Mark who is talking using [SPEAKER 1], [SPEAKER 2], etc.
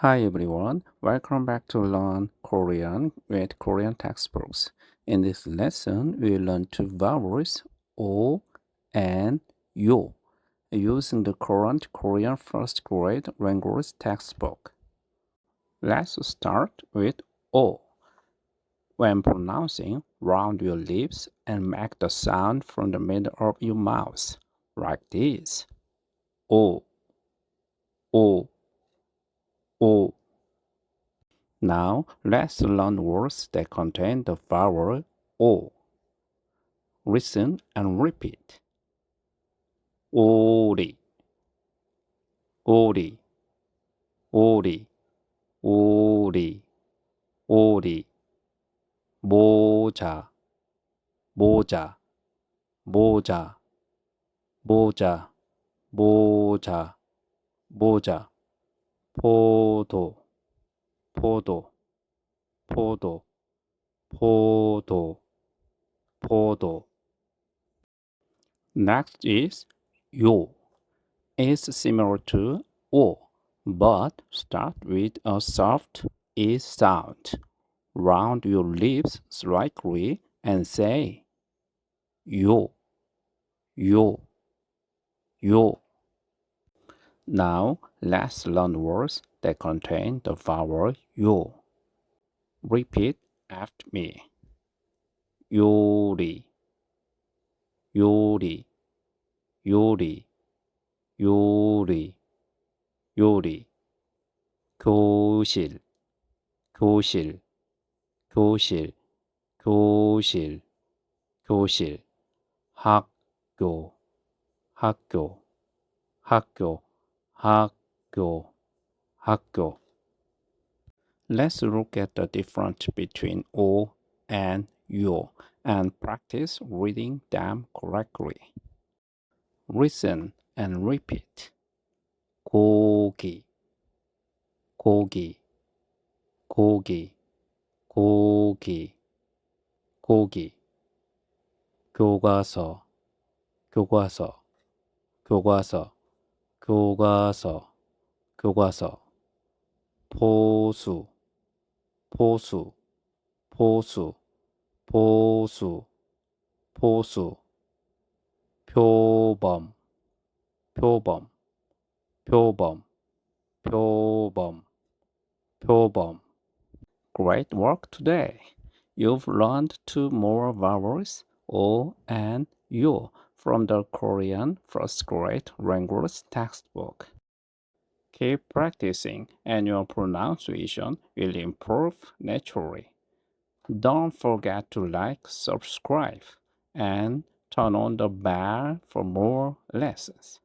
[SPEAKER 1] Hi everyone, welcome back to Learn Korean with Korean textbooks. In this lesson, we learn two vowels O and Yo using the current Korean first grade language textbook. Let's start with O. When pronouncing, round your lips and make the sound from the middle of your mouth, like this. O, O, O. Now, let's learn words that contain the vowel O. Listen and repeat. 오리, 오리, 오리, 오리, 오리. 모자, 모자, 모자, 모자, 모자, 모자. 포도, 포도, 포도, 포도, 포도. Next is 요. It's similar to O, but start with a soft E sound. Round your lips slightly and say yo, yo, yo. Now let's learn words that contain the vowel yo. Repeat after me. 요리, 요리, 요리, 요리, 요리. 교실, 교실, 교실, 교실, 교실. 학교, 학교, 학교, 학교, 학교. Let's look at the difference between O and yo and practice reading them correctly. Listen and repeat. 고기, 고기, 고기, 고기, 고기. 교과서, 교과서, 교과서, 교과서, 교과서. 포수, 포수, 포수, 포수, 포수. 표범, 표범, 표범, 표범, 표범. Great work today. You've learned two more vowels, O and U, from the Korean first grade language textbook. Keep practicing and your pronunciation will improve naturally. Don't forget to like, subscribe, and turn on the bell for more lessons.